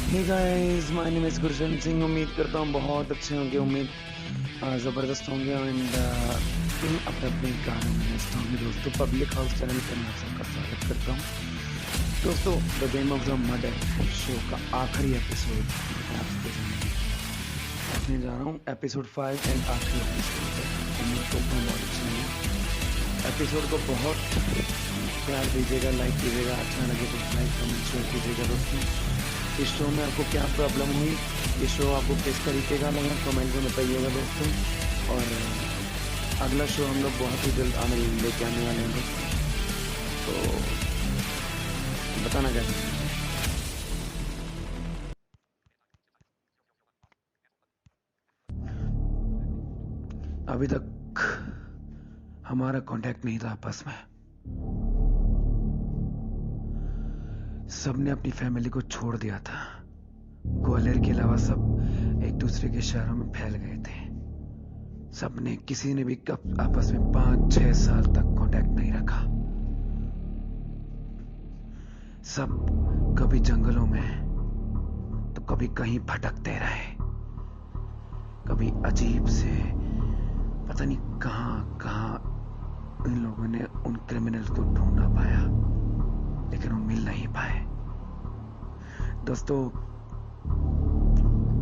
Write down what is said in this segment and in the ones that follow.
Hey guys, my name is Gurshan Singh. उम्मीद करता हूँ बहुत अच्छे होंगे। उम्मीद ज़बरदस्त होंगे एंड अपने अपने गाने में मस्त होंगे। दोस्तों, पब्लिक हाउस चैनल पर मैं सबका स्वागत करता हूँ। दोस्तों, the game of the murder show का आखिरी एपिसोड मैं आपको देखने जा रहा हूँ। एपिसोड 5 एंड आखिरी एपिसोड है। उम्मीद करता हूँ बहुत अच्छे होंगे। एपिसोड को बहुत प्यार दीजिएगा, लाइक कीजिएगा। अच्छा लगे तो लाइक कमेंट शेयर कीजिएगा। दोस्तों, इस शो में आपको क्या प्रॉब्लम हुई, ये शो आपको किस तरीके का लगा, कमेंट में बताइएगा दोस्तों। और अगला शो हम लोग बहुत ही जल्द लेके आने वाले हैं दोस्तों, तो बताना कैसे। अभी तक हमारा कांटेक्ट नहीं था आपस में। सबने अपनी फैमिली को छोड़ दिया था। ग्वालियर के अलावा सब एक दूसरे के शहरों में फैल गए थे। सबने, किसी ने भी आपस में 5-6 साल तक कांटेक्ट नहीं रखा। सब कभी जंगलों में तो कभी कहीं भटकते रहे। कभी अजीब से पता नहीं कहां कहां इन लोगों ने उन क्रिमिनल्स को ढूंढना पाया, लेकिन वो मिल नहीं पाए। दोस्तों,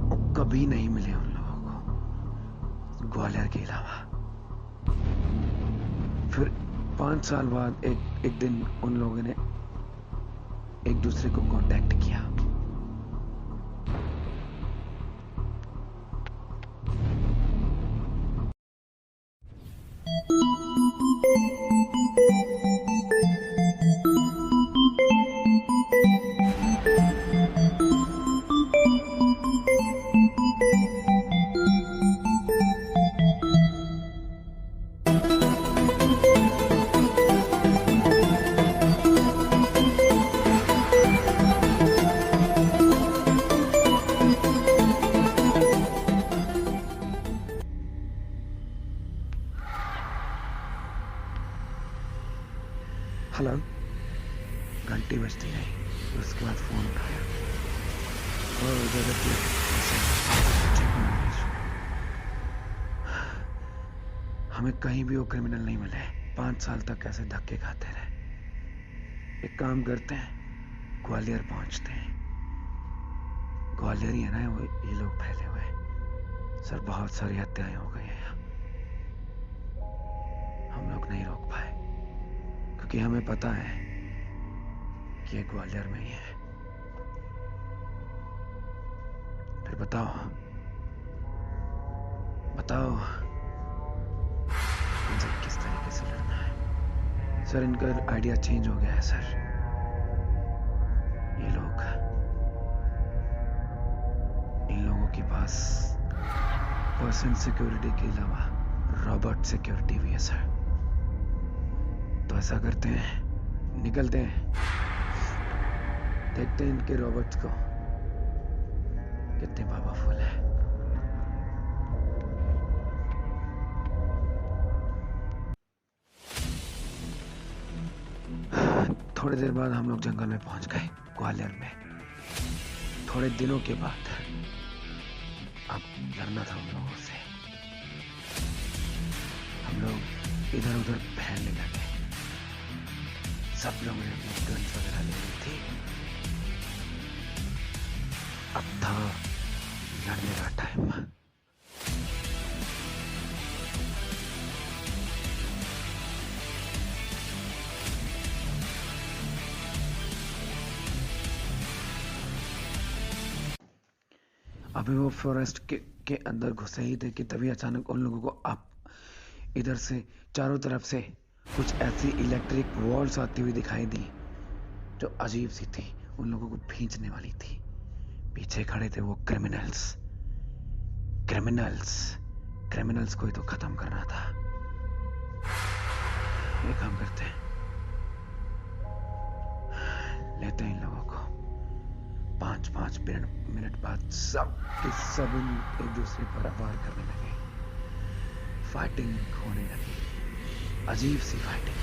वो कभी नहीं मिले उन लोगों को, ग्वालियर के अलावा। फिर 5 साल बाद एक दिन उन लोगों ने एक दूसरे को कांटेक्ट किया। हेलो, घंटी बजती रही। उसके बाद फोन उठाया और हमें कहीं भी वो क्रिमिनल नहीं मिले। 5 साल तक ऐसे धक्के खाते रहे। एक काम करते हैं, ग्वालियर पहुंचते हैं। ग्वालियर ही है ना वो, ये लोग फैले हुए। सर, बहुत सारी हत्याएं हो गई हैं। हम लोग नहीं रोक पाए क्योंकि हमें पता है कि ये ग्वालियर में ही है। फिर बताओ बताओ इनसे किस तरीके से लड़ना है। सर, इनका आइडिया चेंज हो गया है सर। ये लोग, इन लोगों के पास पर्सन सिक्योरिटी के अलावा रॉबोट सिक्योरिटी भी है सर। तो ऐसा करते हैं, निकलते हैं, देखते हैं इनके रॉबोट्स को कितने पावरफुल है। थोड़ी देर बाद हम लोग जंगल में पहुंच गए, ग्वालियर में। थोड़े दिनों के बाद अब लड़ना था हम लोगों से। हम लोग इधर उधर फैलने लगे। सब लोगों ने अपनी गन्स वगैरह ले ली थी। अब था लड़ने का टाइम। अभी वो फॉरेस्ट के अंदर घुसे ही थे कि तभी अचानक उन लोगों को आप इधर से चारों तरफ से कुछ ऐसी इलेक्ट्रिक वॉल्स आती हुई दिखाई दी जो अजीब सी थी, उन लोगों को खींचने वाली थी। पीछे खड़े थे वो क्रिमिनल्स। क्रिमिनल्स क्रिमिनल्स को ही तो खत्म करना था। ये काम करते हैं, लेते हैं इन लोगों को। 5-5 मिनट बाद सब के सब एक दूसरे पर वार करने लगे। फाइटिंग होने लगी, अजीब सी फाइटिंग।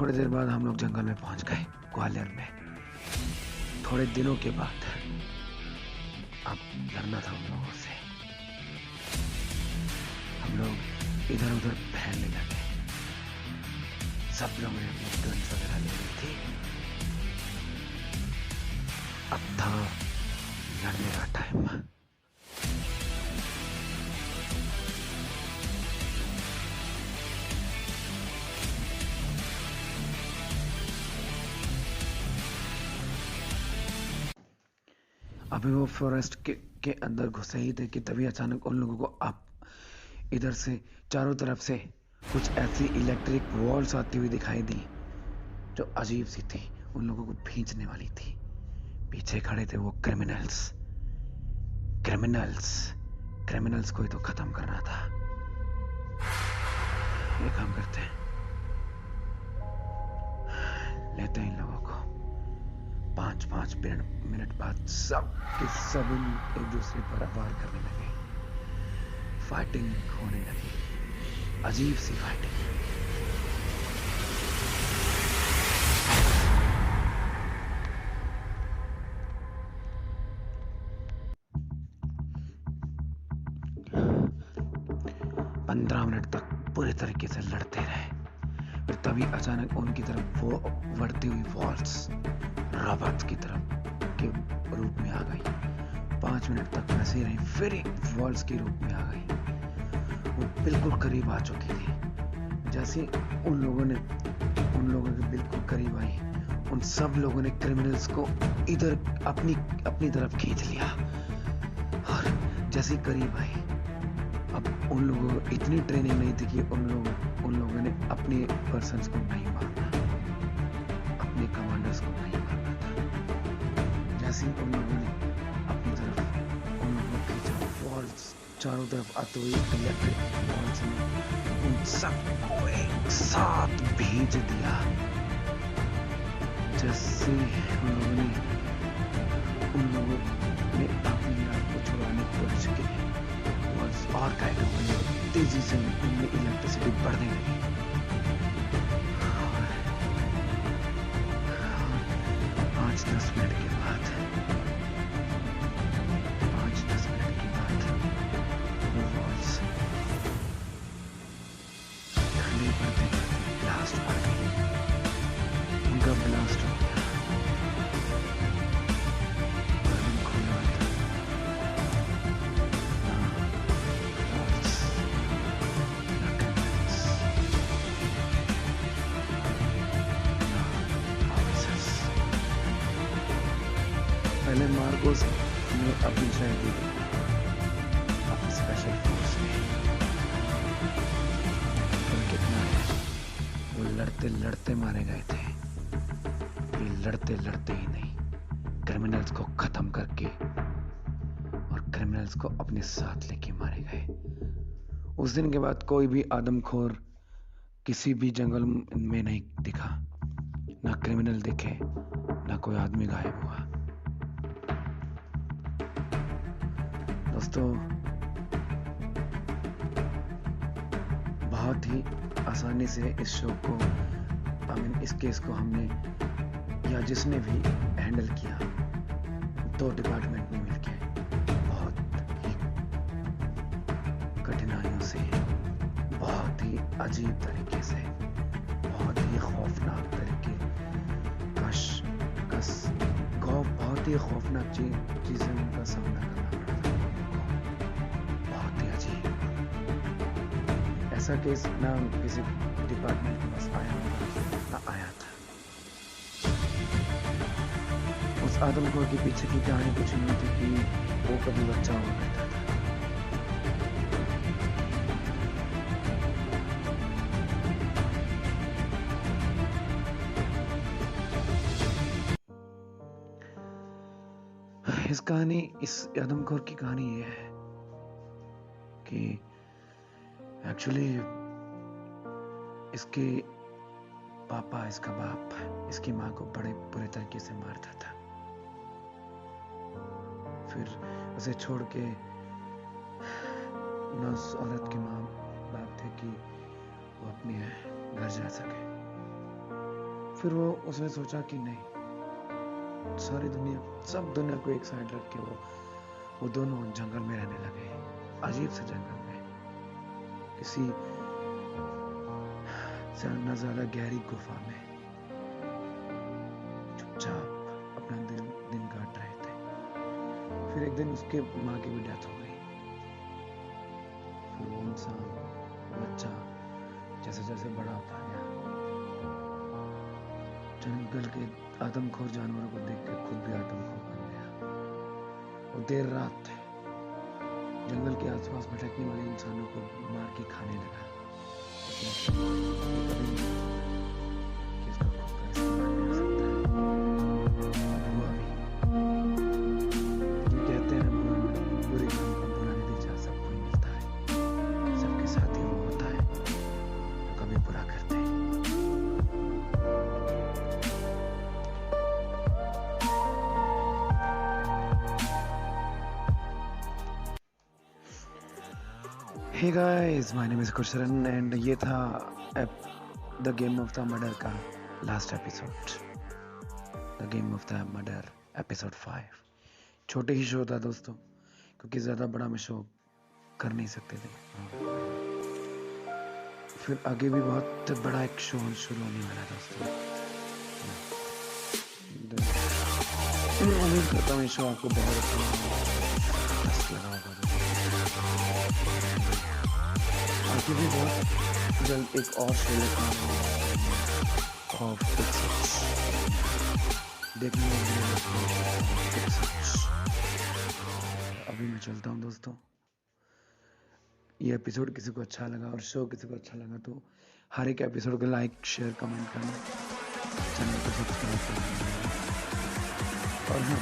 थोड़ी देर बाद हम लोग जंगल में पहुंच गए, ग्वालियर में। थोड़े दिनों के बाद अब लड़ना था हम लोगों से। हम लोग इधर उधर फैलने लगे, सब लोगों ने अपनी गन्स वगैरह ले ली थी। अब था लड़ने का टाइम। अभी वो फॉरेस्ट के अंदर घुसे ही थे कि तभी अचानक उन लोगों को अब इधर से चारों तरफ से कुछ ऐसी इलेक्ट्रिक वॉल्स आती हुई दिखाई दी जो अजीब सी थी, उन लोगों को खींचने वाली थी। पीछे खड़े थे वो क्रिमिनल्स। क्रिमिनल्स को ही तो खत्म करना था। ये काम करते हैं, लेते हैं इन लोगों को। 5-5 मिनट बाद सब के सब एक दूसरे पर वार करने लगे। फाइटिंग होने लगी, अजीब सी फाइटिंग। पंद्रह मिनट तक पूरे तरीके से लड़ते रहे। फिर तभी अचानक उनकी तरफ वो बढ़ती हुई वॉल्स रॉबर्ट्स की तरफ के रूप में आ गई। 5 मिनट तक वैसे ही रही, फिर एक वॉल्स के रूप में आ गई। वो बिल्कुल करीब आ चुकी थी। जैसे उन लोगों के बिल्कुल करीब आई, उन सब लोगों ने क्रिमिनल्स को इधर अपनी तरफ खींच लिया। और जैसे ही करीब आई, अब उन लोगों को इतनी ट्रेनिंग नहीं थी कि उन लोगों ने अपने पर्सन्स को नहीं मारना, अपने कमांडर्स को नहीं मारना था। जैसे ही उन लोगों ने अपनी तरफ उन लोगों को खींचा, वॉल्स चारों तरफ आते हुए इलेक्ट्रिक वॉल्स ने उन सबको एक साथ भेज दिया। जैसे उन लोगों ने अपनी आप को छुड़ाने की कोशिश की और तेजी से उनमें इलेक्ट्रिसिटी बढ़ने लगी। 5-10 मिनट के बाद वो वॉल्स ठंडे पड़ते ब्लास्ट पड़ गई। उनका ब्लास्ट हो गया। पहले मार्कोस ने अपनी शहीदी दी, अपनी स्पेशल फोर्स में। और कितना है, वो लड़ते मारे गए थे। ये लड़ते ही नहीं, क्रिमिनल्स को खत्म करके और क्रिमिनल्स को अपने साथ लेके मारे गए। उस दिन के बाद कोई भी आदमखोर किसी भी जंगल में नहीं दिखा। ना क्रिमिनल दिखे, ना कोई आदमी गायब हुआ। दोस्तों, बहुत ही आसानी से इस शो को इस केस को हमने या जिसने भी हैंडल किया, 2 डिपार्टमेंट ने मिलके बहुत ही कठिनाइयों से, बहुत ही अजीब तरीके से, बहुत ही खौफनाक तरीके बहुत ही खौफनाक चीजें उनका सामना करना पड़ा था। बहुत ही अजीब। ऐसा केस ना किसी डिपार्टमेंट के पास आया था। उस आदमखोर के पीछे की कहानी कुछ नहीं थी कि वो कभी बच्चा हुआ करता था। इस आदमखोर की कहानी ये है कि एक्चुअली इसके पापा, इसका बाप, इसकी माँ को बड़े बुरे तरीके से मारता था। फिर उसे छोड़ के न उस औरत के माँ बाप थे कि वो अपने घर जा सके। फिर वो उसने सोचा कि नहीं, सारी दुनिया, सब दुनिया को एक साइड रख के वो दोनों जंगल में रहने लगे, अजीब से जंगल में, किसी न ज्यादा गहरी गुफा में चुपचाप अपना दिन काट रहे थे। फिर एक दिन उसके माँ की भी डेथ हो गई। फिर वो इंसान, बच्चा जैसे जैसे बड़ा होता गया, जंगल के आदमखोर जानवरों को देख के खुद भी आदमखोर बन गया। वो देर रात थे, जंगल के आसपास भटकने वाले इंसानों को मार के खाने लगा। कहते हैं बुरे काम को बुरा नतीजा सबको मिलता है, सबके साथ ही वो होता है जो कभी बुरा करते हैं। Hey guys, my name is Kursharan and ये था the game of the murder का last episode, the game of the murder episode 5। छोटे ही शो था दोस्तों, क्योंकि ज़्यादा बड़ा में शो कर नहीं सकते थे। फिर आगे भी बहुत बड़ा एक शो शुरू होने वाला है दोस्तों। उम्मीद करता हूँ ये शो आपको बहुत अच्छा लगा होगा। आगे भी बहुत जल्द एक और शो लेकर खौफ देखने अभी मैं चलता हूँ दोस्तों। ये एपिसोड किसी को अच्छा लगा और शो किसी को अच्छा लगा तो हर एक एपिसोड को लाइक शेयर कमेंट करना, चैनल को सब्सक्राइब करना। और हाँ,